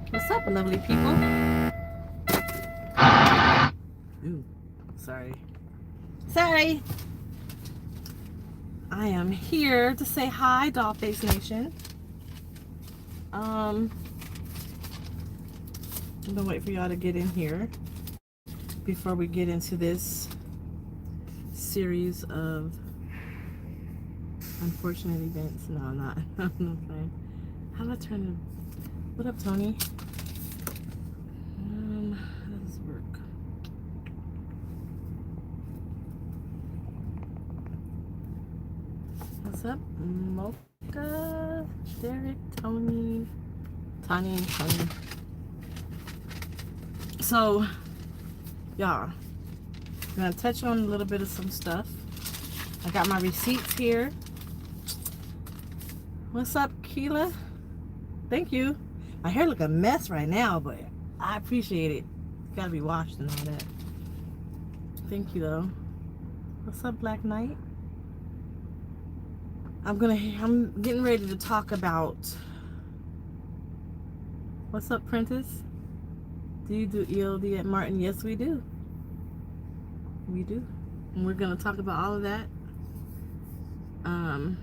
What's up, lovely people? Ooh, sorry. Sorry. I am here to say hi, DollFace Nation. I'm gonna wait for y'all to get in here before we get into this series of unfortunate events. No, I'm not. I'm not playing. How do I turn it? What up, Tony? How does this work? What's up, Mocha, Derek, Tony. So, y'all, I'm gonna touch on a little bit of some stuff. I got my receipts here. What's up, Keela? Thank you. My hair look a mess right now, but I appreciate it. It's gotta be washed and all that. Thank you, though. What's up, Black Knight? I'm getting ready to talk about. What's up, Prentice? Do you do ELD at Marten? Yes, we do. We do. And we're gonna talk about all of that. I'm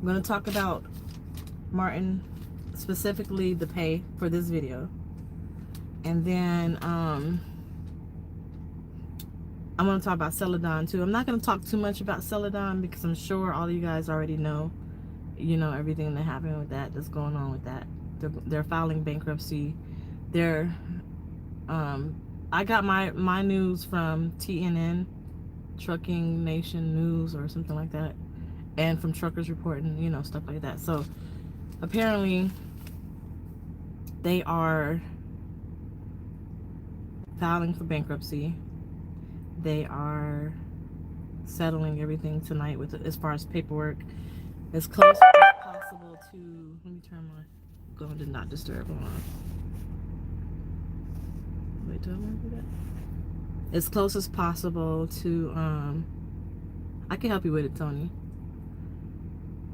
gonna talk about Marten, specifically the pay for this video. And then I'm going to talk about Celadon too. I'm not going to talk too much about Celadon because I'm sure all of you guys already know, everything that happened with that, that's going on with that. They're filing bankruptcy. I got my news from TNN, Trucking Nation News or something like that, and from Truckers Reporting, stuff like that. So apparently they are filing for bankruptcy. They are settling everything tonight with as far as paperwork, as close as possible to. Let me turn my go into not disturb. Hold on. Wait, do I want to do that? As close as possible to. I can help you with it, Tony.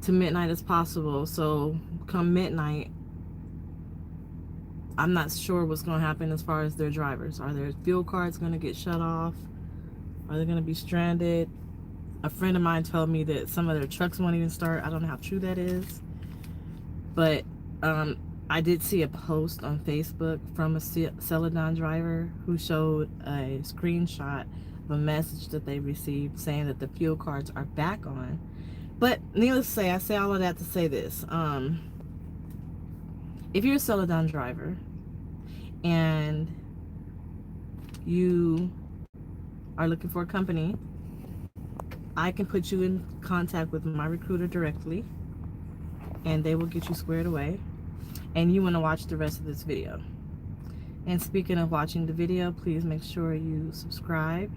To midnight as possible. So come midnight, I'm not sure what's going to happen as far as their drivers. Are their fuel cards going to get shut off? Are they going to be stranded? A friend of mine told me that some of their trucks won't even start. I don't know how true that is. But I did see a post on Facebook from a Celadon driver who showed a screenshot of a message that they received saying that the fuel cards are back on. But needless to say, I say all of that to say this. If you're a Celadon driver and you are looking for a company, I can put you in contact with my recruiter directly and they will get you squared away, and you want to watch the rest of this video. And speaking of watching the video, please make sure you subscribe,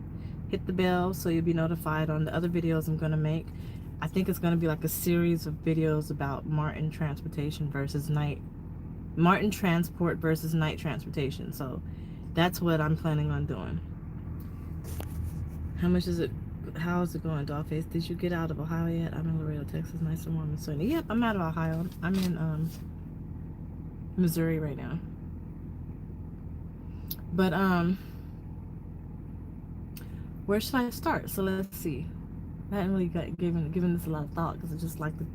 hit the bell so you'll be notified on the other videos I'm going to make. I think it's going to be like a series of videos about Marten transportation versus Marten transport versus night transportation. So that's what I'm planning on doing. How much is it? How is it going, DollFace? Did you get out of Ohio yet? I'm in Laredo, Texas. Nice and warm and sunny. Yep, I'm out of Ohio. I'm in Missouri right now. But where should I start? So let's see. I haven't really given this a lot of thought because it just like to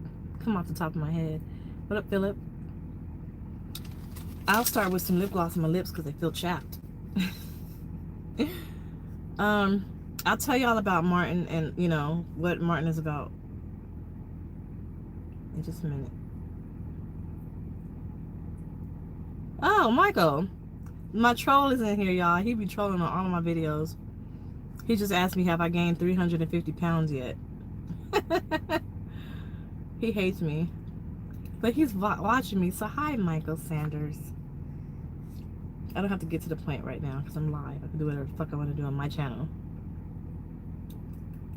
come off the top of my head. What up, Philip? I'll start with some lip gloss on my lips because they feel chapped. I'll tell y'all about Marten and what Marten is about in just a minute. Oh, Michael, my troll is in here, y'all. He be trolling on all of my videos. He just asked me, have I gained 350 pounds yet? He hates me, but he's watching me. So hi, Michael Sanders. I don't have to get to the point right now because I'm live. I can do whatever the fuck I want to do on my channel.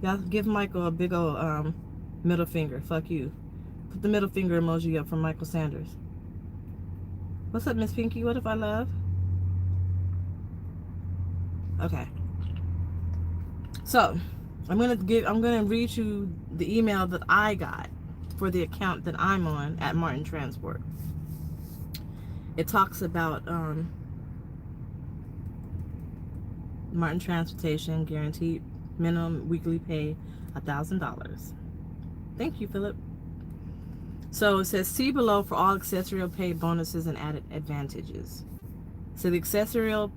Y'all give Michael a big old middle finger. Fuck you. Put the middle finger emoji up for Michael Sanders. What's up, Miss Pinky? What if I love? Okay. So I'm gonna read you the email that I got for the account that I'm on at Marten Transport. It talks about Marten Transportation guaranteed minimum weekly pay $1,000. Thank you, Philip. So it says see below for all accessorial pay bonuses and added advantages. So the accessorial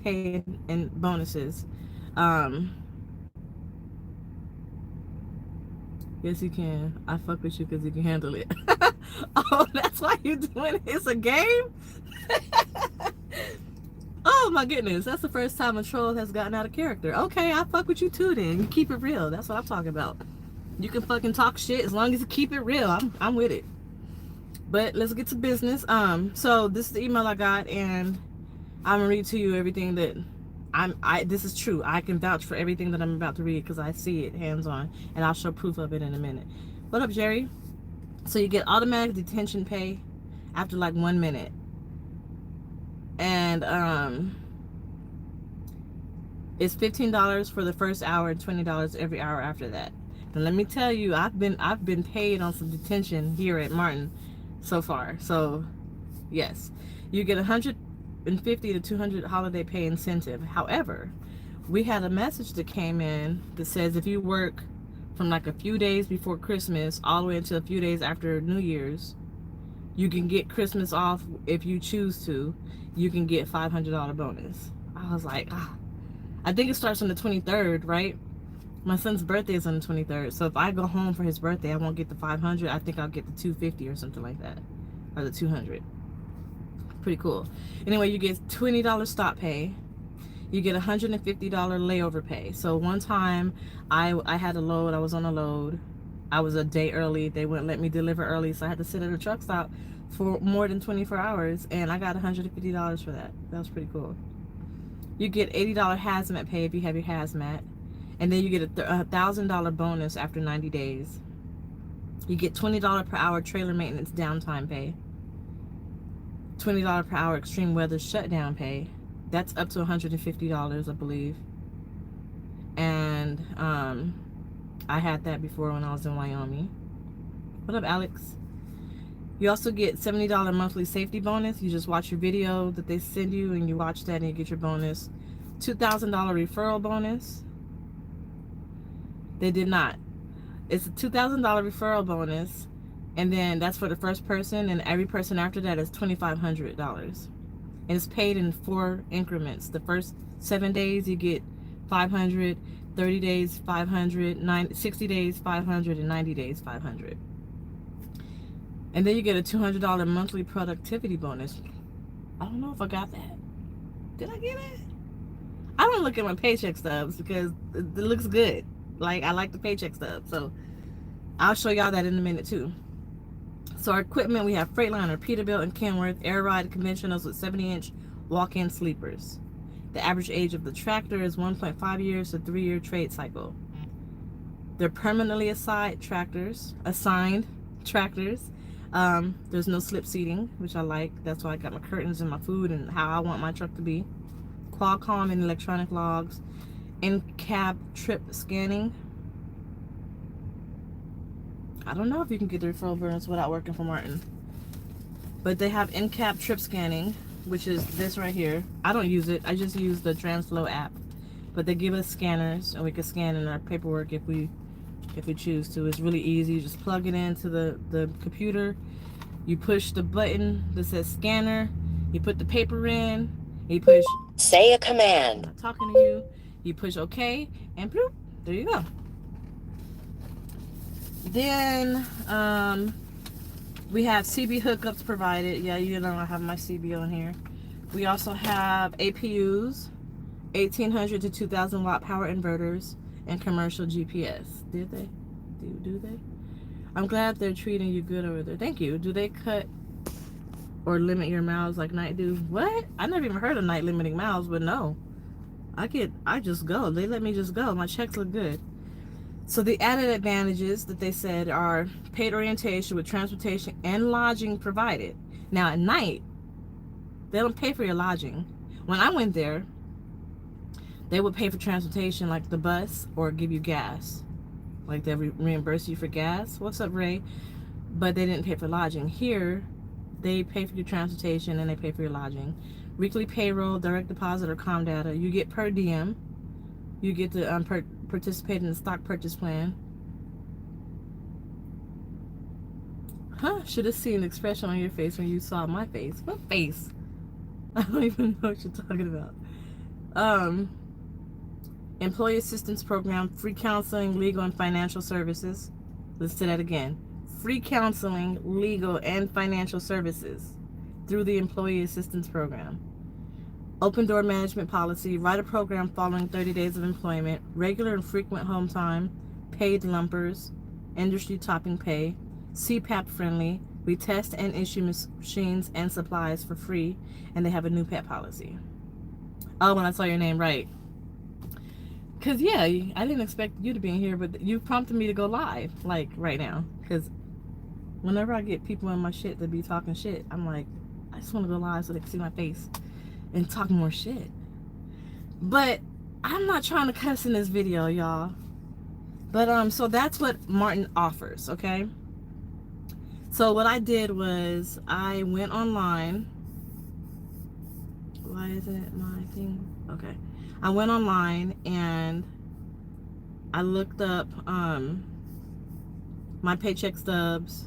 pay and bonuses. Yes, you can. I fuck with you because you can handle it. Oh, that's why you're doing it. It's a game? Oh my goodness, that's the first time a troll has gotten out of character. Okay, I fuck with you too then. You keep it real. That's what I'm talking about. You can fucking talk shit as long as you keep it real. I'm with it. But let's get to business. So this is the email I got, and I'm gonna read to you everything that this is true. I can vouch for everything that I'm about to read because I see it hands-on, and I'll show proof of it in a minute. What up, Jerry? So you get automatic detention pay after like 1 minute. And it's $15 for the first hour and $20 every hour after that. And let me tell you, I've been paid on some detention here at Marten so far. So yes, you get 150 to 200 holiday pay incentive. However, we had a message that came in that says if you work from like a few days before Christmas all the way until a few days after New Year's, you can get Christmas off if you choose to. You can get $500 bonus. I was like, I think it starts on the 23rd, right? My son's birthday is on the 23rd. So if I go home for his birthday, I won't get the 500. I think I'll get the 250 or something like that, or the 200. Pretty cool. Anyway, you get $20 stop pay. You get $150 layover pay. So one time I had a load. I was on a load. I was a day early. They wouldn't let me deliver early, so I had to sit at a truck stop for more than 24 hours, and I got $150 for that. That was pretty cool. You get $80 hazmat pay if you have your hazmat, and then you get a $1,000 bonus after 90 days. You get $20 per hour trailer maintenance downtime pay, $20 per hour extreme weather shutdown pay. That's up to $150, I believe. And I had that before when I was in Wyoming. What up, Alex? You also get $70 monthly safety bonus. You just watch your video that they send you, and you watch that and you get your bonus. $2,000 referral bonus. They did not. It's a $2,000 referral bonus, and then that's for the first person, and every person after that is $2,500. And it's paid in 4 increments. The first 7 days you get $500, 30 days $500, 60 days $500, and 90 days $500. And then you get a $200 monthly productivity bonus. I don't know if I got that. Did I get it? I don't look at my Paycheck Stubs because it looks good. Like, I like the Paycheck Stubs. So I'll show y'all that in a minute too. So our equipment, we have Freightliner, Peterbilt, and Kenworth air ride conventionals with 70-inch walk-in sleepers. The average age of the tractor is 1.5 years to 3-year trade cycle. They're permanently assigned tractors. There's no slip seating, which I like. That's why I got my curtains and my food and how I want my truck to be. Qualcomm and electronic logs. In-cab trip scanning. I don't know if you can get the referral bonus without working for Marten. But they have in-cab trip scanning, which is this right here. I don't use it. I just use the TransFlow app. But they give us scanners, and we can scan in our paperwork if we choose to. It's really easy. You just plug it into the computer. You push the button that says scanner. You put the paper in. You push say a command. I'm not talking to you. You push OK, and bloop, there you go. Then we have CB hookups provided. Yeah, you know I have my CB on here. We also have APUs, 1800 to 2000 watt power inverters, and commercial GPS. Did they? Do they? I'm glad they're treating you good over there. Thank you. Do they cut or limit your miles like Night do? What? I never even heard of Night limiting miles, but no. I just go. They let me just go. My checks look good. So the added advantages that they said are paid orientation with transportation and lodging provided. Now at night, they don't pay for your lodging. When I went there, they would pay for transportation like the bus or give you gas. Like they reimburse you for gas. What's up, Ray? But they didn't pay for lodging. Here, They pay for your transportation and they pay for your lodging. Weekly payroll, direct deposit, or com data. You get per diem. You get to participate in the stock purchase plan. Huh? Should have seen the expression on your face when you saw my face. What face? I don't even know what you're talking about. Employee assistance program, free counseling, legal, and financial services. Let's say that again. Free counseling, legal, and financial services through the employee assistance program. Open door management policy, write a program following 30 days of employment, regular and frequent home time, paid lumpers, industry topping pay, CPAP friendly. We test and issue machines and supplies for free, and they have a new pet policy. Oh, when I saw your name, right. Because, yeah, I didn't expect you to be in here, but you prompted me to go live, like, right now. Because whenever I get people in my shit that be talking shit, I'm like, I just want to go live so they can see my face and talk more shit. But I'm not trying to cuss in this video, y'all. But, so that's what Marten offers, okay? So what I did was I went online. Why isn't it my thing? Okay. I went online and I looked up my Paycheck Stubs.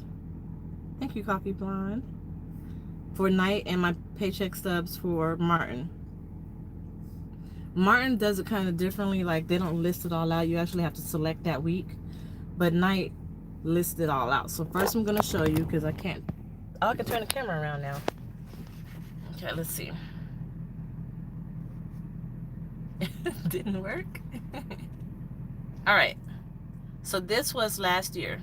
Thank you, Coffee Blonde. For night, and my Paycheck Stubs for Marten. Marten does it kind of differently. Like, they don't list it all out. You actually have to select that week. But night lists it all out. So first I'm going to show you, because I can't. Oh, I can turn the camera around now. Okay, let's see. Didn't work. All right. So this was last year.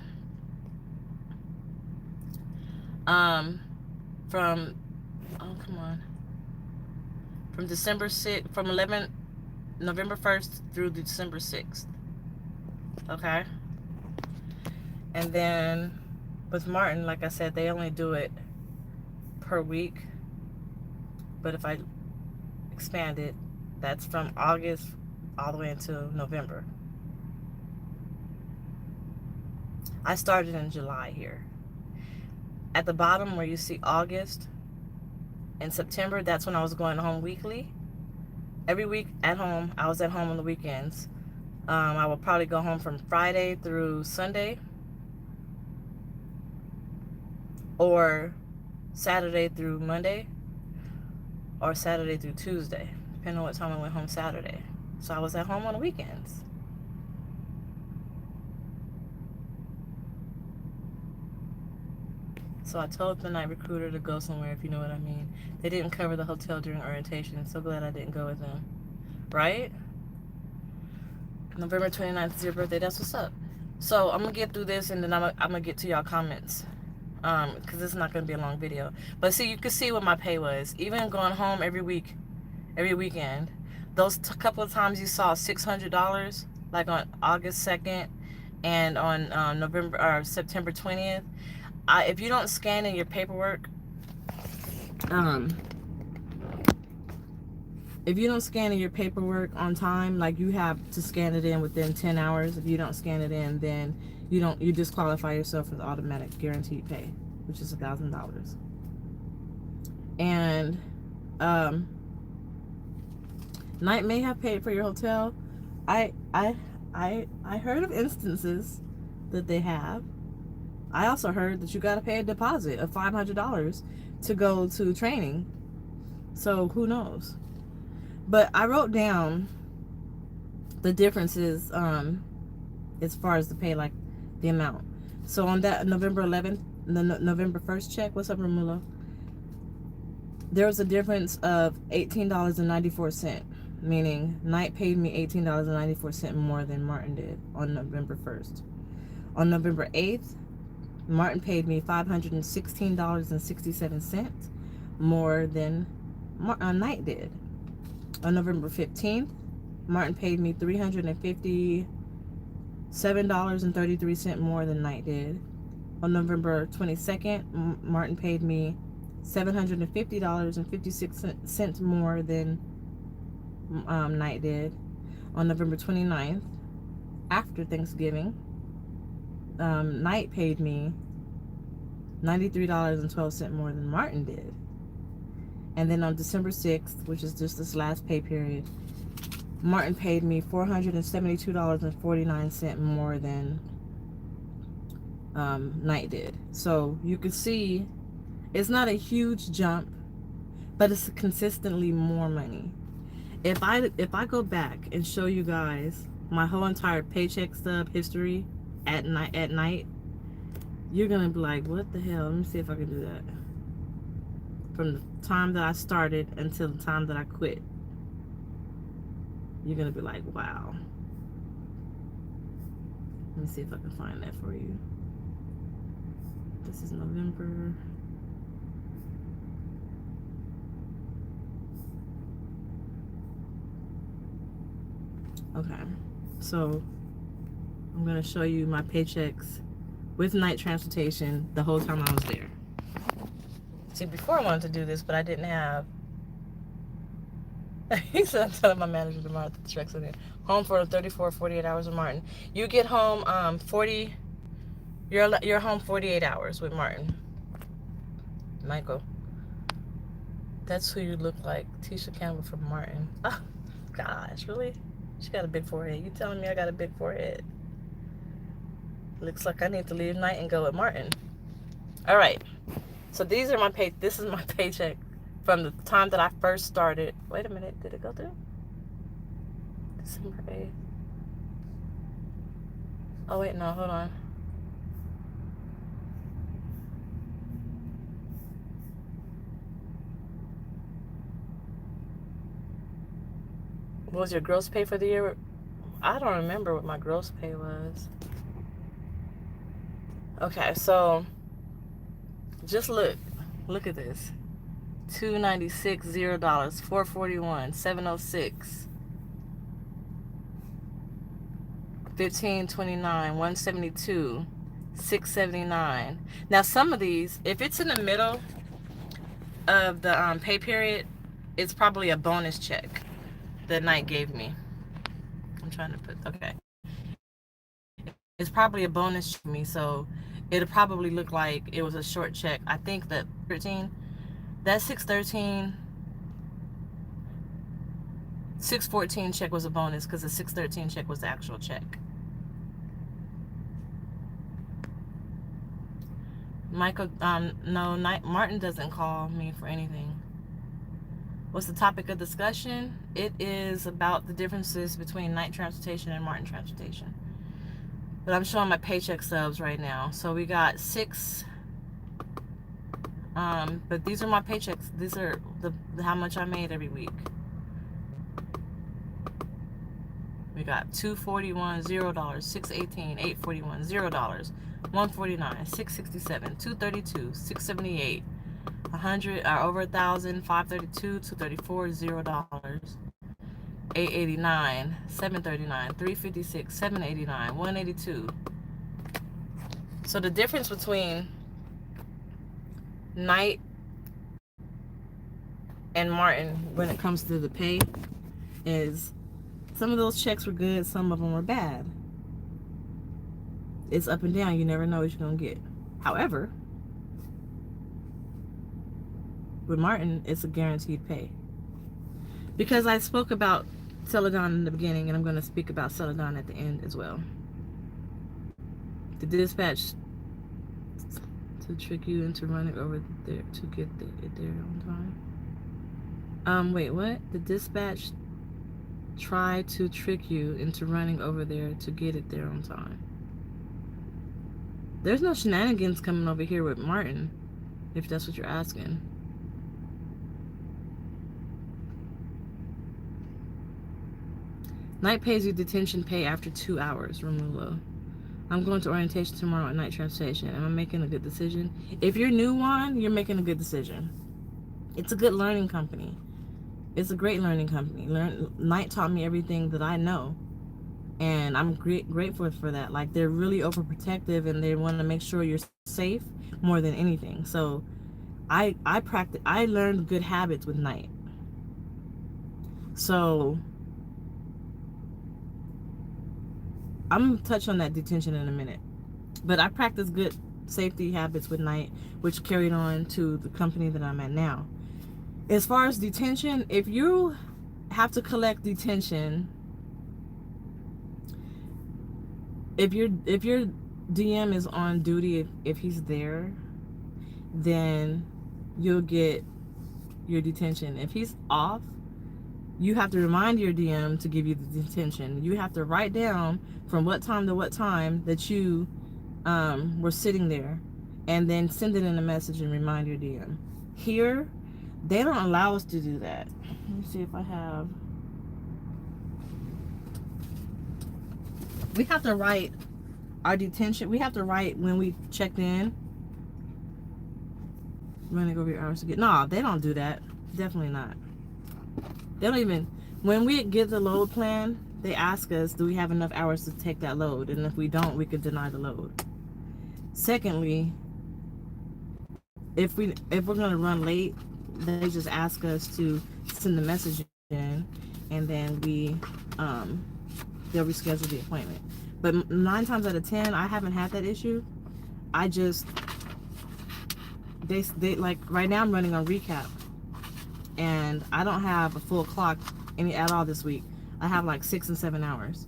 From December 6th, from November 1st through December 6th. Okay. And then with Marten, like I said, they only do it per week. But if I expand it, that's from August all the way until November. I started in July here. At the bottom where you see August and September, that's when I was going home weekly. Every week at home, I was at home on the weekends. I would probably go home from Friday through Sunday, or Saturday through Monday, or Saturday through Tuesday, depending on what time I went home Saturday. So I was at home on the weekends. So I told the night recruiter to go somewhere, if you know what I mean. They didn't cover the hotel during orientation. So glad I didn't go with them. Right? November 29th is your birthday. That's what's up. So I'm going to get through this, and then I'm going to get to y'all comments. Because this is not going to be a long video. But see, you can see what my pay was. Even going home every weekend, those couple of times you saw $600, like on August 2nd and on September 20th. If you don't scan in your paperwork, if you don't scan in your paperwork on time, like, you have to scan it in within 10 hours. If you don't scan it in, then you disqualify yourself for the automatic guaranteed pay, which is $1,000. And Night may have paid for your hotel. I heard of instances that they have. I also heard that you got to pay a deposit of $500 to go to training. So who knows? But I wrote down the differences as far as the pay, like the amount. So on that November 11th, the November 1st check, what's up, Ramula? There was a difference of $18.94, meaning Night paid me $18.94 more than Marten did on November 1st. On November 8th, Marten paid me $516.67 more than Night did. On November 15th, Marten paid me $357.33 more than Night did. On November 22nd, Marten paid me $750.56 more than Night did. On November 29th, after Thanksgiving, Night paid me $93.12 more than Marten did. And then on December 6th, which is just this last pay period, Marten paid me $472.49 more than Knight did. So you can see it's not a huge jump, but it's consistently more money. If I go back and show you guys my whole entire paycheck stub history at night, you're gonna be like, what the hell? Let me see if I can do that. From the time that I started until the time that I quit, you're gonna be like, wow. Let me see if I can find that for you. This is November. Okay, so I'm gonna show you my paychecks with night transportation the whole time I was there. See, before I wanted to do this, but I didn't have. He said, I'm telling my manager tomorrow that the truck's in there. Home for 34, 48 hours with Marten. You get home 40. You're home 48 hours with Marten. Michael, that's who you look like. Tisha Campbell from Marten. Oh, gosh, really? She got a big forehead. You telling me I got a big forehead? Looks like I need to leave Night and go with Marten. All right. So these are my pay. This is my paycheck from the time that I first started. Wait a minute. Did it go through? December 8th. Oh, wait. No, hold on. What was your gross pay for the year? I don't remember what my gross pay was. Okay, so just look at this. $296, $0, $441, $706, $1529, $172, $679. Now some of these, if it's in the middle of the pay period, it's probably a bonus check that Night gave me. I'm trying to put, okay. It's probably a bonus for me, so it'll probably look like it was a short check. I think that 13, that 614 check was a bonus because the 613 check was the actual check. Michael, no, Marten doesn't call me for anything. What's the topic of discussion? It is about the differences between night transportation and Marten transportation. But I'm showing my paycheck stubs right now. So we got 6. But these are my paychecks. These are how much I made every week. We got $241, $0, $618, $841, $0, $149, $667, $232, $678, 100 or over 1,000, $532, $234, $0, $889, $739, $356, $789, $182. So the difference between Night and Marten when it comes to the pay is some of those checks were good, some of them were bad. It's up and down. You never know what you're gonna get. However, with Marten, it's a guaranteed pay. Because I spoke about Celadon in the beginning, and I'm going to speak about Celadon at the end as well. The dispatch to trick you into running over there to get it there on time. Wait, what? The dispatch tried to trick you into running over there to get it there on time. There's no shenanigans coming over here with Marten, if that's what you're asking. Night pays you detention pay after 2 hours. Removal. I'm going to orientation tomorrow at night transportation. Am I making a good decision? If you're new one, you're making a good decision. It's a good learning company. It's a great learning company. Night taught me everything that I know. And I'm grateful for that. Like, they're really overprotective and they want to make sure you're safe more than anything. So I learned good habits with Night. So I'm going to touch on that detention in a minute. But I practiced good safety habits with night, which carried on to the company that I'm at now. As far as detention, if you have to collect detention, if your DM is on duty, if he's there, then you'll get your detention. If he's off, you have to remind your DM to give you the detention. You have to write down from what time to what time that you were sitting there, and then send it in a message and remind your DM. Here, they don't allow us to do that. Let me see if I have. We have to write our detention. We have to write when we checked in. Running over your hours to get. No, they don't do that. Definitely not. They don't even. When we get the load plan, they ask us, do we have enough hours to take that load? And if we don't, we could deny the load. Secondly, if we're gonna run late, they just ask us to send the message in, and then they'll reschedule the appointment. But 9 times out of 10, I haven't had that issue. I just they like right now I'm running on recap, and I don't have a full clock at all this week. I have like 6 and 7 hours,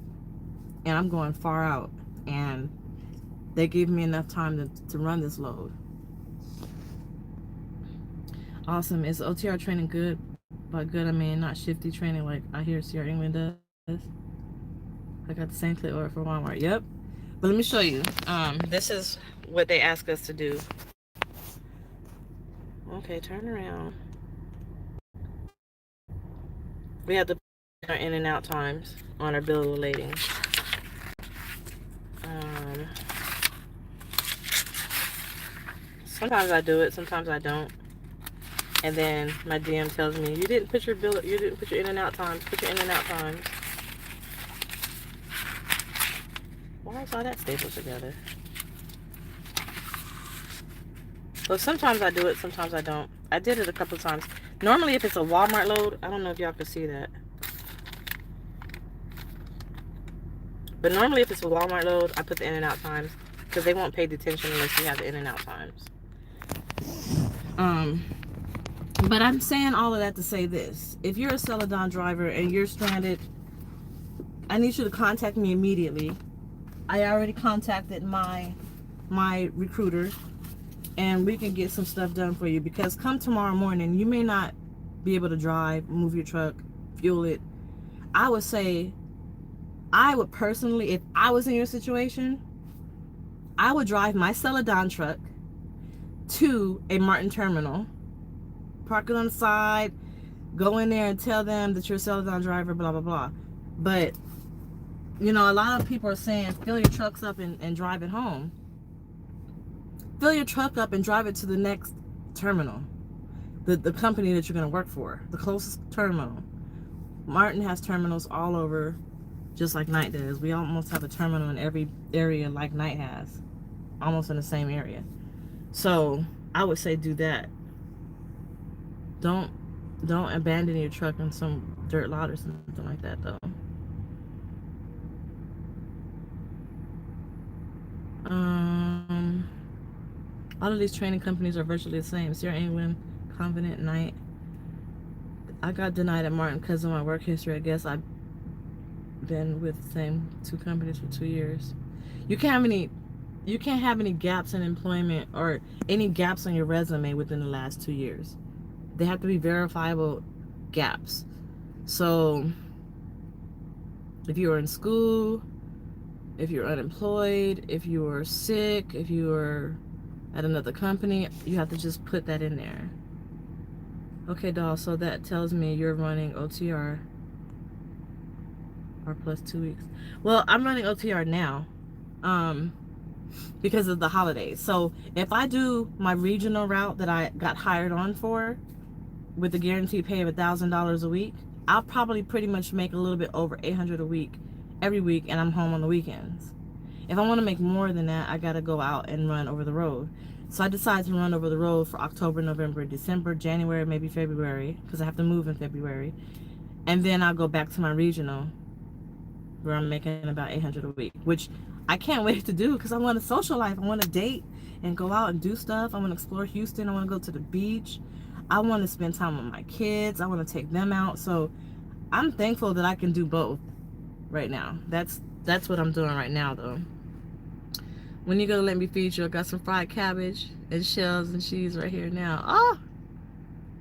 and I'm going far out, and they gave me enough time to run this load. Awesome. Is OTR training good? By good, I mean not shifty training like I hear Sierra England does. I got the same clip order for Walmart. Yep. But let me show you. This is what they ask us to do. Okay, turn around. We have to put our in and out times on our bill of lading. Sometimes I do it, sometimes I don't. And then my DM tells me, you didn't put your in and out times. Put your in and out times. Why is all that stapled together? So sometimes I do it, sometimes I don't. I did it a couple of times. Normally if it's a Walmart load, I don't know if y'all can see that. But normally if it's a Walmart load, I put the in and out times, because they won't pay detention unless you have the in and out times. But I'm saying all of that to say this. If you're a Celadon driver and you're stranded, I need you to contact me immediately. I already contacted my recruiter, and we can get some stuff done for you, because come tomorrow morning, you may not be able to drive, move your truck, fuel it. I would say, I would personally, if I was in your situation, I would drive my Celadon truck to a Marten terminal, park it on the side, go in there and tell them that you're a Celadon driver, blah, blah, blah. But, you know, a lot of people are saying, fill your trucks up and drive it home. Fill your truck up and drive it to the next terminal, the company that you're going to work for, the closest terminal. Marten has terminals all over, just like Night does. We almost have a terminal in every area like Night has, almost in the same area. So I would say do that. Don't abandon your truck in some dirt lot or something like that, though. All of these training companies are virtually the same. Sierra England, Confident, Night. I got denied at Marten because of my work history. I guess I've been with the same 2 companies for 2 years. You can't have any gaps in employment or any gaps on your resume within the last 2 years. They have to be verifiable gaps. So if you were in school, if you're unemployed, if you were sick, if you were at another company, you have to just put that in there. Okay, doll, so that tells me you're running OTR or plus 2 weeks. Well, I'm running OTR now because of the holidays. So if I do my regional route that I got hired on for with the guaranteed pay of $1,000 a week, I'll probably pretty much make a little bit over $800 a week every week, and I'm home on the weekends. If I want to make more than that, I got to go out and run over the road. So I decided to run over the road for October, November, December, January, maybe February, because I have to move in February. And then I'll go back to my regional, where I'm making about $800 a week, which I can't wait to do, because I want a social life. I want to date and go out and do stuff. I want to explore Houston. I want to go to the beach. I want to spend time with my kids. I want to take them out. So I'm thankful that I can do both right now. That's what I'm doing right now, though. When you go to Let Me Feed You, I got some fried cabbage and shells and cheese right here now. Oh,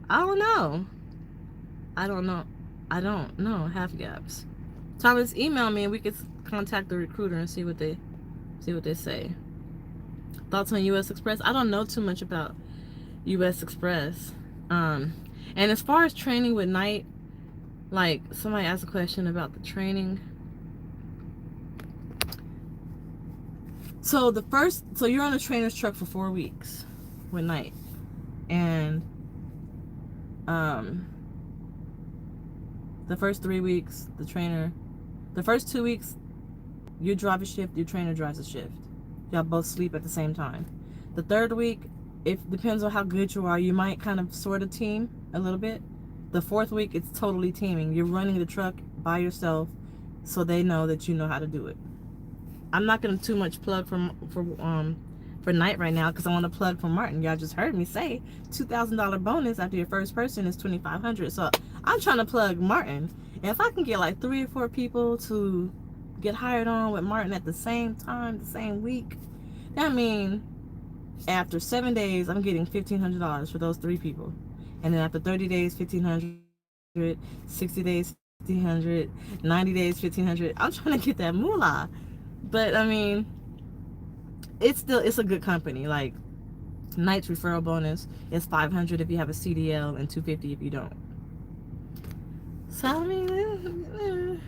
I don't know. I don't know. Half gaps. Thomas, email me and we could contact the recruiter and see what they say. Thoughts on U.S. Express? I don't know too much about U.S. Express. And as far as training with night, like somebody asked a question about the training. So you're on a trainer's truck for 4 weeks with night, and the first 3 weeks the first 2 weeks you drive a shift, your trainer drives a shift. Y'all both sleep at the same time. The third week, it depends on how good you are, you might kind of sort of team a little bit. The fourth week, it's totally teaming. You're running the truck by yourself, so they know that you know how to do it. I'm not gonna too much plug for night right now because I want to plug for Marten. Y'all just heard me say $2,000 bonus after your first person is $2,500. So I'm trying to plug Marten, and if I can get like 3 or 4 people to get hired on with Marten at the same time, the same week, that means after 7 days I'm getting $1,500 for those 3 people, and then after 30 days $1,500, 60 days $1,500, 90 days $1,500. I'm trying to get that moolah. But I mean, it's a good company. Like, Night's referral bonus is $500 if you have a CDL and $250 if you don't. So I mean,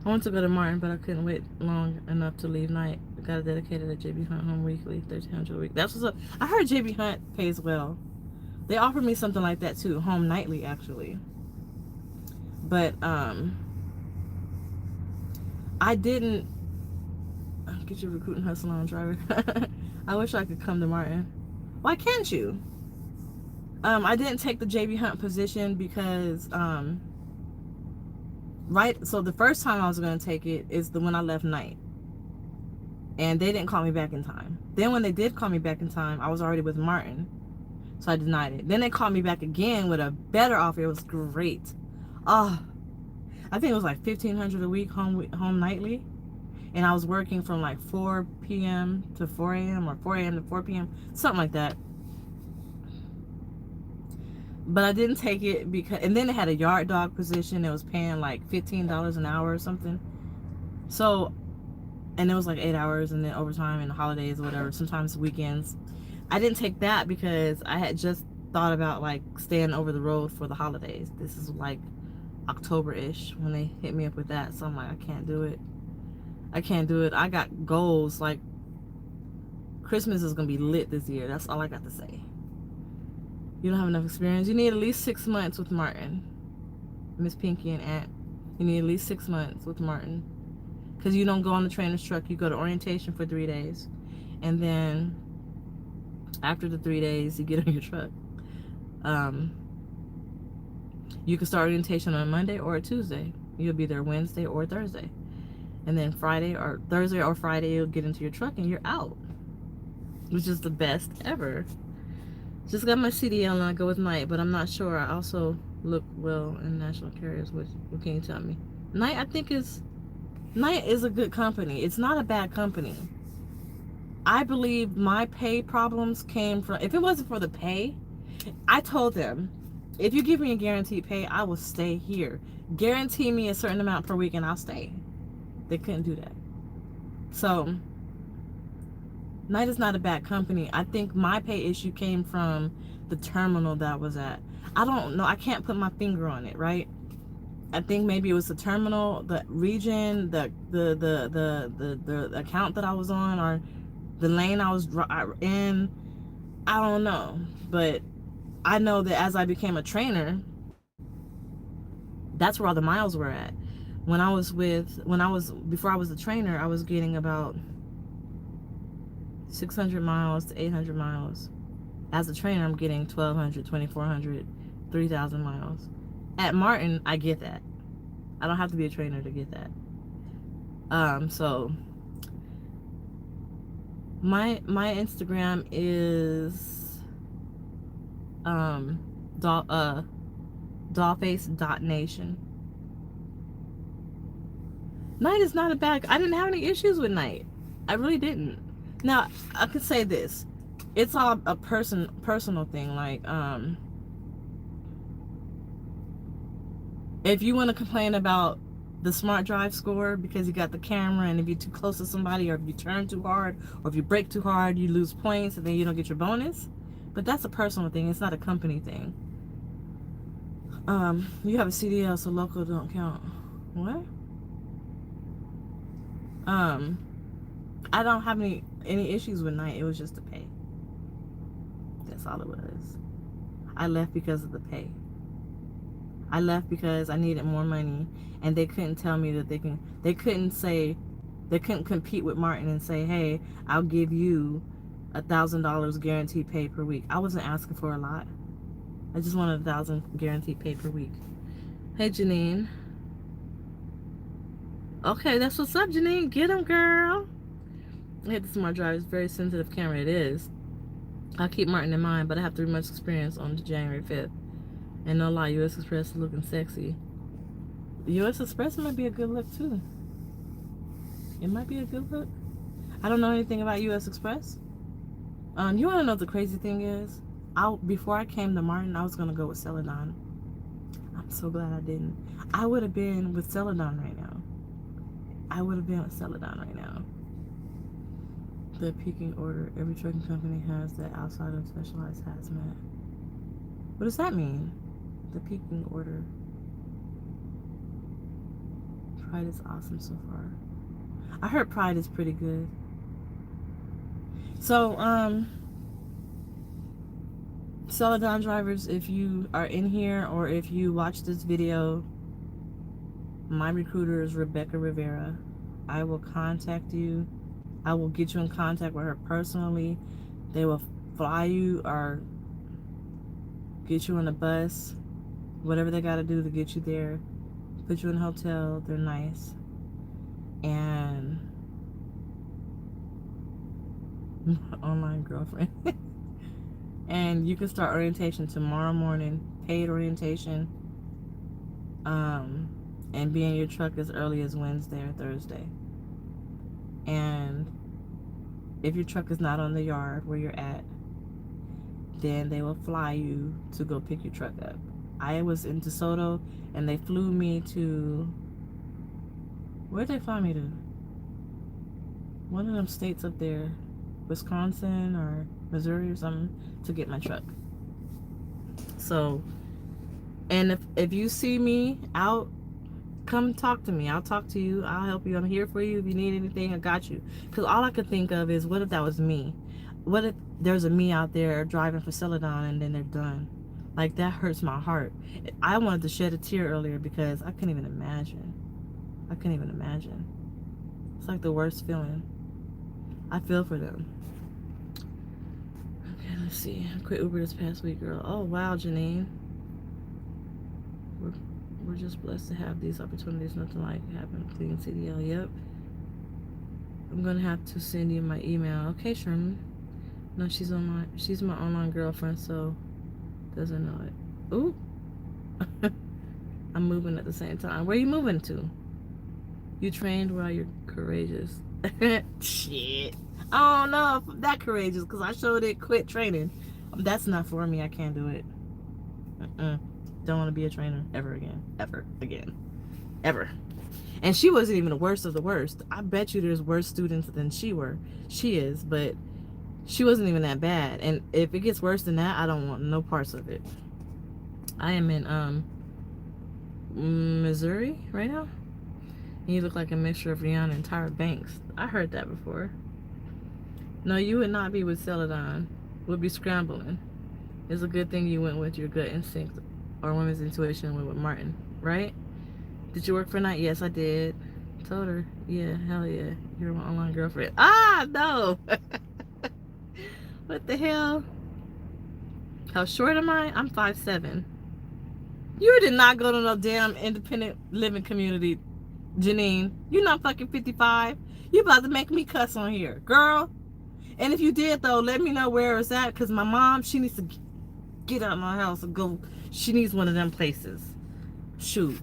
I want to go to Marten, but I couldn't wait long enough to leave Night. I got dedicated at JB Hunt Home Weekly, $1,300 a week. That's what's up. I heard JB Hunt pays well. They offered me something like that too, Home Nightly actually. But I didn't. Get your recruiting hustle on, driver. I wish I could come to Marten. Why can't you? I didn't take the JB Hunt position because so the first time I was going to take it is the when I left Night, and they didn't call me back in time. Then when they did call me back in time, I was already with Marten, so I denied it. Then they called me back again with a better offer. It was great. Oh, I think it was like $1,500 a week, home nightly. And I was working from like 4 p.m. to 4 a.m. or 4 a.m. to 4 p.m. Something like that. But I didn't take it because, and then they had a yard dog position. It was paying like $15 an hour or something. So, and it was like 8 hours and then overtime and holidays or whatever, sometimes weekends. I didn't take that because I had just thought about like staying over the road for the holidays. This is like October-ish when they hit me up with that. So I'm like, I can't do it. I can't do it. I got goals. Like, Christmas is going to be lit this year. That's all I got to say. You don't have enough experience. You need at least 6 months with Marten. Miss Pinky and Aunt. You need at least 6 months with Marten. Because you don't go on the trainer's truck. You go to orientation for 3 days. And then after the 3 days, you get on your truck. You can start orientation on a Monday or a Tuesday. You'll be there Wednesday or Thursday. And then Thursday or Friday, you'll get into your truck and you're out. Which is the best ever. Just got my CDL and I go with Night, but I'm not sure. I also look well in national carriers. What can you tell me? Night is a good company. It's not a bad company. I believe my pay problems came from, if it wasn't for the pay, I told them, if you give me a guaranteed pay, I will stay here. Guarantee me a certain amount per week and I'll stay. They couldn't do that. So Night is not a bad company. I think my pay issue came from the terminal that I was at. I don't know. I can't put my finger on it, right? I think maybe it was the terminal, the region, the account that I was on, or the lane I was in. I don't know. But I know that as I became a trainer, that's where all the miles were at. Before I was a trainer, I was getting about 600 miles to 800 miles. As a trainer, I'm getting 1,200, 2,400, 3,000 miles. At Marten, I get that. I don't have to be a trainer to get that. So My Instagram is DollFace.nation. Night is not a bad. I didn't have any issues with Night. I really didn't. Now I could say this: it's all a personal thing. Like if you want to complain about the smart drive score because you got the camera, and if you're too close to somebody, or if you turn too hard, or if you brake too hard, you lose points and then you don't get your bonus. But that's a personal thing. It's not a company thing. You have a CDL, so local don't count. What? I don't have any issues with Night. It was just the pay. That's all it was. I left because of the pay. I left because I needed more money, and they couldn't tell me that they couldn't compete with Marten and say, hey, I'll give you $1,000 guaranteed pay per week. I wasn't asking for a lot. I just wanted $1,000 guaranteed pay per week. Hey, Janine. Okay, that's what's up, Janine. Get him, girl. I hate the smart drive. It's a very sensitive camera. It is. I'll keep Marten in mind, but I have 3 months experience on January 5th. And no lie, U.S. Express is looking sexy. U.S. Express might be a good look, too. It might be a good look. I don't know anything about U.S. Express. You want to know what the crazy thing is? Before I came to Marten, I was going to go with Celadon. I'm so glad I didn't. I would have been with Celadon right now. The peaking order. Every trucking company has that outside of specialized hazmat. What does that mean? The peaking order. Pride is awesome so far. I heard Pride is pretty good. So, Celadon drivers, if you are in here or if you watch this video, my recruiter is Rebecca Rivera. I will contact you. I will get you in contact with her personally. They will fly you or get you on a bus, whatever they got to do to get you there, put you in a hotel. They're nice. And online girlfriend. And you can start orientation tomorrow morning, paid orientation, and be in your truck as early as Wednesday or Thursday. And if your truck is not on the yard where you're at, then they will fly you to go pick your truck up. I was in DeSoto, and they flew me to, where'd they fly me to? One of them states up there, Wisconsin or Missouri or something, to get my truck. So, and if you see me out, come talk to me. I'll talk to you. I'll help you. I'm here for you. If you need anything, I got you. Because all I could think of is, what if that was me? What if there's a me out there driving for Celadon and then they're done? Like, that hurts my heart. I wanted to shed a tear earlier because I couldn't even imagine. It's like the worst feeling. I feel for them. Okay, let's see. I quit Uber this past week, girl. Oh, wow, Janine. We're just blessed to have these opportunities. Nothing like having a clean CDL. Yep. I'm gonna have to send you my email. Okay, Sherman. No, she's my online girlfriend, so doesn't know it. Ooh. I'm moving at the same time. Where are you moving to? You trained while you're courageous. Shit. I don't know if I'm that courageous because I showed it quit training. That's not for me. I can't do it. Don't want to be a trainer ever again. Ever. And she wasn't even the worst of the worst. I bet you there's worse students than she is, but she wasn't even that bad. And if it gets worse than that, I don't want no parts of it. I am in Missouri right now. And you look like a mixture of Rihanna and Tyra Banks. I heard that before. No, you would not be with Celadon. Would be scrambling. It's a good thing you went with your gut instinct or women's intuition went with Marten, right? Did you work for night? Yes, I did. Told her. Yeah, hell yeah. You're my online girlfriend. Ah, no. What the hell? How short am I? I'm 5'7". You did not go to no damn independent living community, Janine. You're not fucking 55. You about to make me cuss on here. Girl, And if you did, though, let me know where it's at, because my mom, she needs to get out of my house and go. She needs one of them places. Shoot.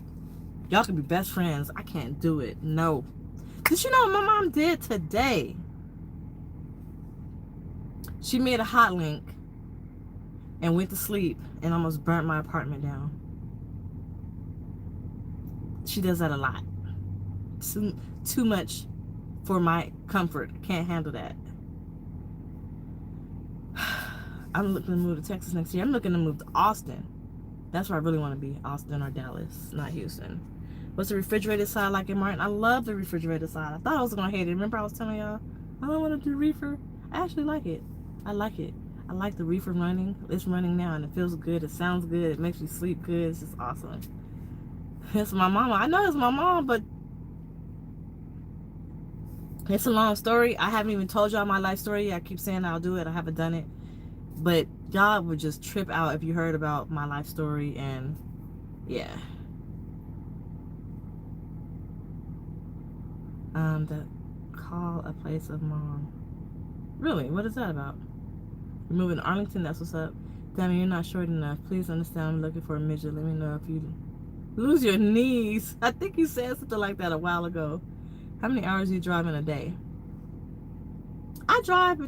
Y'all could be best friends. I can't do it. No. Did you know what my mom did today? She made a hot link and went to sleep and almost burnt my apartment down. She does that a lot. Too much for my comfort. Can't handle that. I'm looking to move to Texas next year. I'm looking to move to Austin. That's where I really want to be. Austin or Dallas, not Houston. What's the refrigerated side like in Marten? I love the refrigerated side. I thought I was going to hate it. Remember I was telling y'all, I don't want to do reefer. I actually like it. I like it. I like the reefer running. It's running now and it feels good. It sounds good. It makes you sleep good. It's just awesome. It's my mama. I know it's my mom, but it's a long story. I haven't even told y'all my life story yet. I keep saying I'll do it. I haven't done it. But y'all would just trip out if you heard about my life story. And yeah. The call a place of mom. Really? What is that about? You're moving to Arlington? That's what's up. Damn it, you're not short enough. Please understand I'm looking for a midget. Let me know if you lose your knees. I think you said something like that a while ago. How many hours do you drive in a day? I drive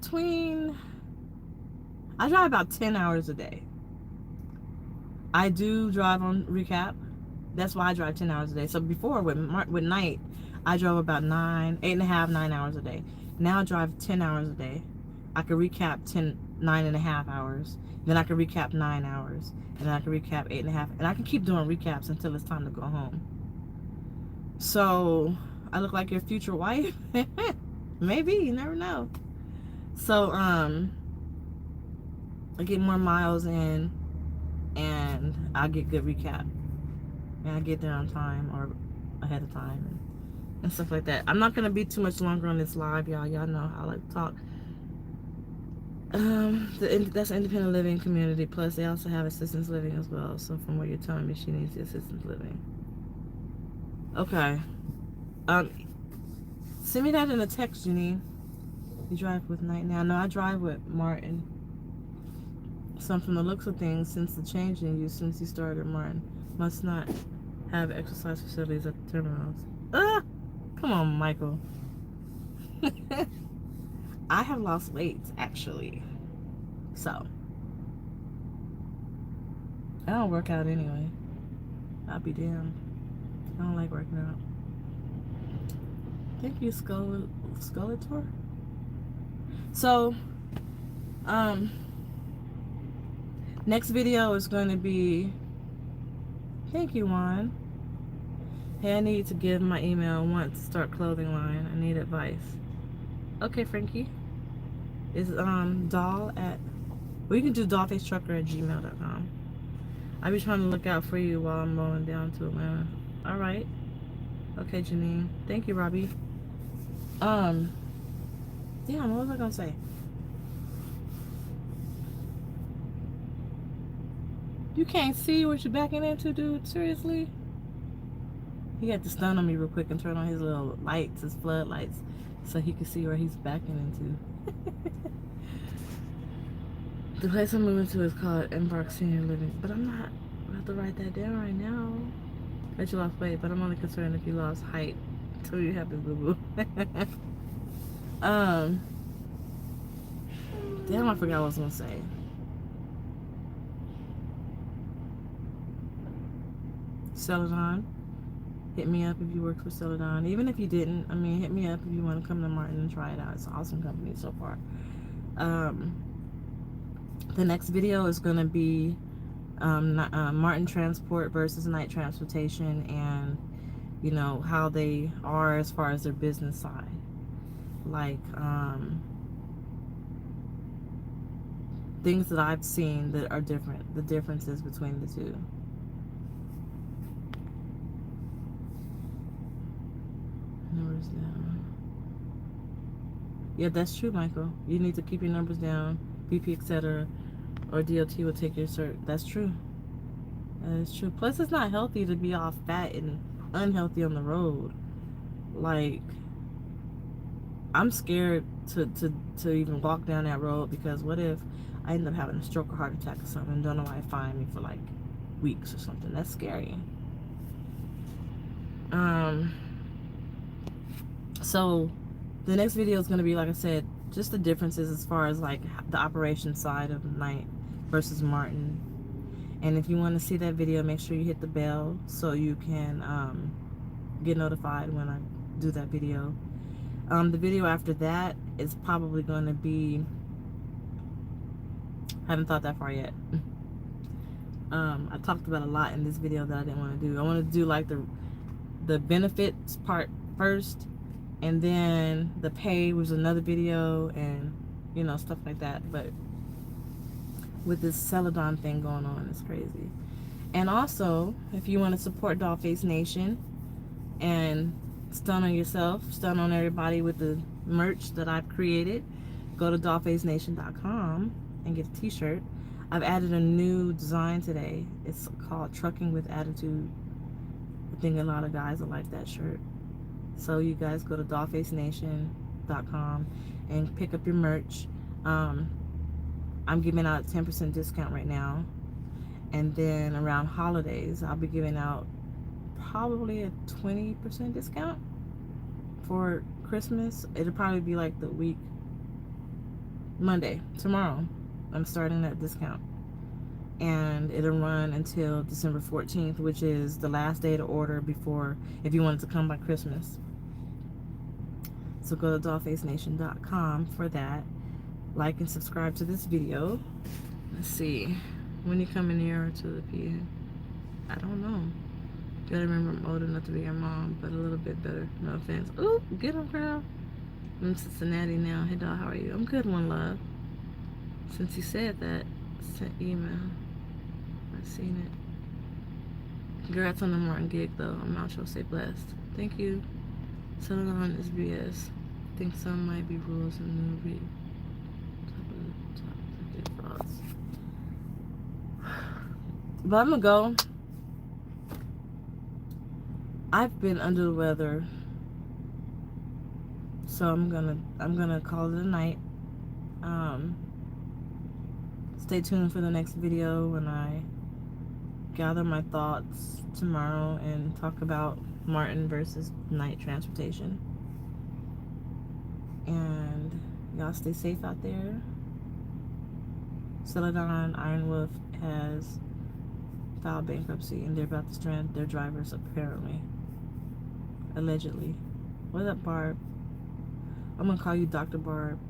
about 10 hours a day. I do drive on recap. That's why I drive 10 hours a day. So before with night, I drove about 9 hours a day. Now I drive 10 hours a day. I could recap 9.5 hours. Then I could recap 9 hours. And then I could recap 8.5. And I can keep doing recaps until it's time to go home. So I look like your future wife? Maybe, you never know. So I get more miles in and I get good recap. And I get there on time or ahead of time and stuff like that. I'm not going to be too much longer on this live, y'all. Y'all know how I like to talk. That's an independent living community. Plus, they also have assistance living as well. So from what you're telling me, she needs the assistance living. Okay. Send me that in a text, Janine. You drive with Night now? No, I drive with Marten. Some from the looks of things, since the change in you since you started Marten, must not have exercise facilities at the terminals. Come on, Michael. I have lost weight, actually. So, I don't work out anyway. I'll be damned. I don't like working out. Thank you, Skeletor. So, next video is going to be, thank you, Juan. Hey, I need to give my email. I want to start clothing line. I need advice. Okay, Frankie. Is doll at, well, you can do DollFaceTrucker@gmail.com. I'll be trying to look out for you while I'm rolling down to Atlanta. All right. Okay, Janine. Thank you, Robbie. Damn, what was I gonna say? You can't see what you're backing into, dude? Seriously? He had to stun on me real quick and turn on his little lights, his floodlights, so he could see where he's backing into. The place I'm moving to is called Embark Senior Living, but I'm not about to write that down right now. Bet you lost weight, but I'm only concerned if you lost height. So you have to boo-boo. Damn, I forgot what I was gonna say. Celadon. Hit me up if you work for Celadon. Even if you didn't, I mean, hit me up if you want to come to Marten and try it out. It's an awesome company so far. The next video is going to be Marten Transport versus Night Transportation, and you know how they are as far as their business side. Like things that I've seen that are different, the differences between the two. Numbers down. Yeah, that's true, Michael. You need to keep your numbers down, BP, etc., or DOT will take your cert. That's true. That is true. Plus, it's not healthy to be all fat and unhealthy on the road. Like, I'm scared to even walk down that road, because what if I end up having a stroke or heart attack or something and don't know why they find me for like weeks or something? That's scary. So the next video is going to be, like I said, just the differences as far as like the operation side of Knight versus Marten. And if you want to see that video, make sure you hit the bell so you can get notified when I do that video. The video after that is probably going to be, I haven't thought that far yet. I talked about a lot in this video that I didn't want to do. I want to do like the benefits part first, and then the pay was another video, and you know, stuff like that. But with this Celadon thing going on, it's crazy. And also, if you want to support DollFace Nation and stun on yourself, stun on everybody with the merch that I've created, go to DollFaceNation.com and get a t-shirt. I've added a new design today. It's called Trucking with Attitude. I think a lot of guys will like that shirt. So you guys go to DollFaceNation.com and pick up your merch. I'm giving out a 10% discount right now. And then around holidays, I'll be giving out probably a 20% discount for Christmas. It'll probably be like the week Monday, tomorrow. I'm starting that discount, and it'll run until December 14th, which is the last day to order before, if you wanted to come by Christmas. So go to DollFaceNation.com for that. Like and subscribe to this video. Let's see, when you coming nearer to the PM? I don't know. You gotta remember, I'm old enough to be your mom, but a little bit better. No offense. Ooh, get him, girl. I'm in Cincinnati now. Hey, doll, how are you? I'm good, one love. Since you said that, sent email. I've seen it. Congrats on the Marten gig, though. I'm not sure. Stay blessed. Thank you. Celadon is BS. I think some might be rules and new read. Top of But I'm gonna go. I've been under the weather, so I'm gonna call it a night. Stay tuned for the next video when I gather my thoughts tomorrow and talk about Marten versus Knight transportation. And y'all stay safe out there. Celadon Iron Wolf has filed bankruptcy, and they're about to strand their drivers, apparently. Allegedly. What up, Barb? I'm gonna call you Dr. Barb,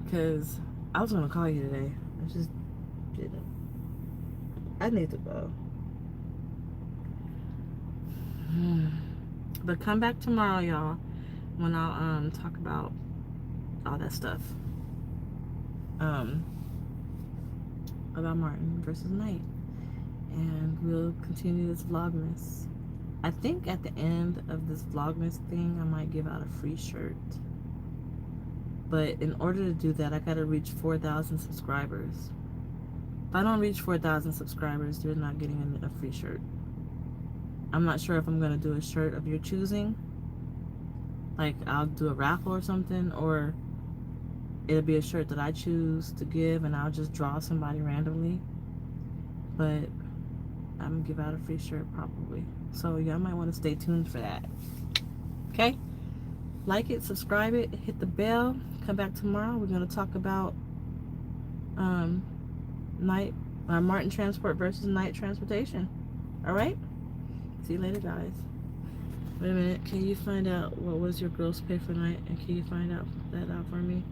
because I was gonna call you today. I just didn't. I need to go. But come back tomorrow, y'all, when I'll talk about all that stuff. About Marten versus Knight. And we'll continue this Vlogmas. I think at the end of this Vlogmas thing, I might give out a free shirt. But in order to do that, I gotta reach 4,000 subscribers. If I don't reach 4,000 subscribers, you're not getting a free shirt. I'm not sure if I'm gonna do a shirt of your choosing. Like, I'll do a raffle or something, or it'll be a shirt that I choose to give, and I'll just draw somebody randomly. But I'm gonna give out a free shirt probably. So y'all might want to stay tuned for that. Okay? Like it, subscribe it, hit the bell. Come back tomorrow. We're gonna talk about Marten transport versus Knight transportation. Alright? See you later, guys. Wait a minute. Can you find out what was your gross pay for Knight? And can you find out that out for me?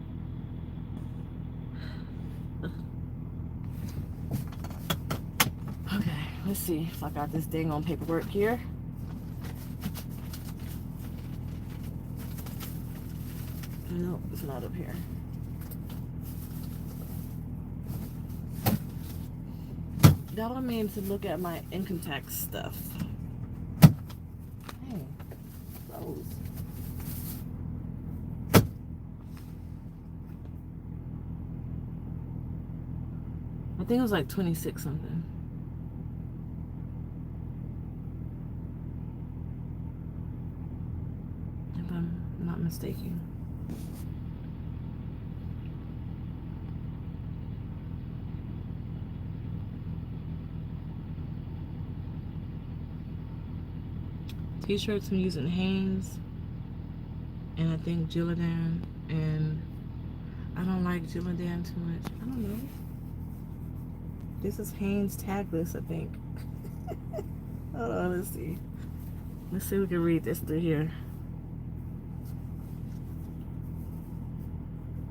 Okay, let's see if I got this dang on paperwork here. No, it's not up here. That don't mean to look at my income tax stuff. Hey, those. I think it was like 26 something. If I'm I'm not mistaken. T-shirts I'm using Hanes, and I think Celadon, and I don't like Celadon too much. I don't know. This is Hanes tagless, I think. Hold on, let's see. Let's see if we can read this through here.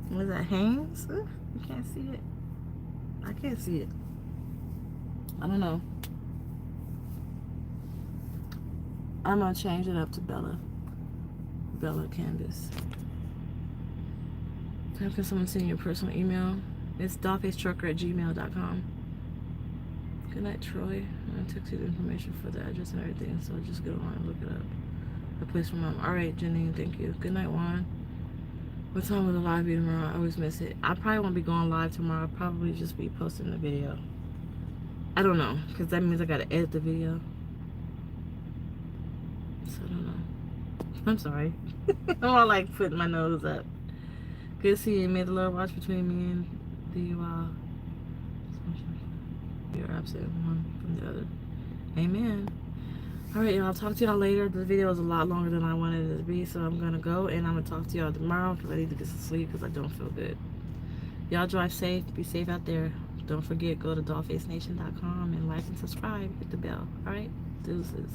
What is that, Hanes? You can't see it. I can't see it. I don't know. I'm gonna change it up to Bella Canvas. How can someone send you a personal email? It's DollFaceTrucker@gmail.com. Good night, Troy. I'm gonna text you the information for the address and everything, so just go on and look it up. A place for mom. Alright, Janine, thank you. Good night, Juan. What time will the live be tomorrow? I always miss it. I probably won't be going live tomorrow. I'll probably just be posting the video. I don't know, because that means I gotta edit the video. So I don't know. I'm sorry. I'm all like putting my nose up. Good seeing you. May the Lord watch between me and thee while you're absent one from the other. Amen. Alright, y'all. I'll talk to y'all later. The video is a lot longer than I wanted it to be, so I'm gonna go and I'm gonna talk to y'all tomorrow because I need to get some sleep because I don't feel good. Y'all drive safe. Be safe out there. Don't forget, go to DollFaceNation.com and like and subscribe. Hit the bell. Alright? Deuces.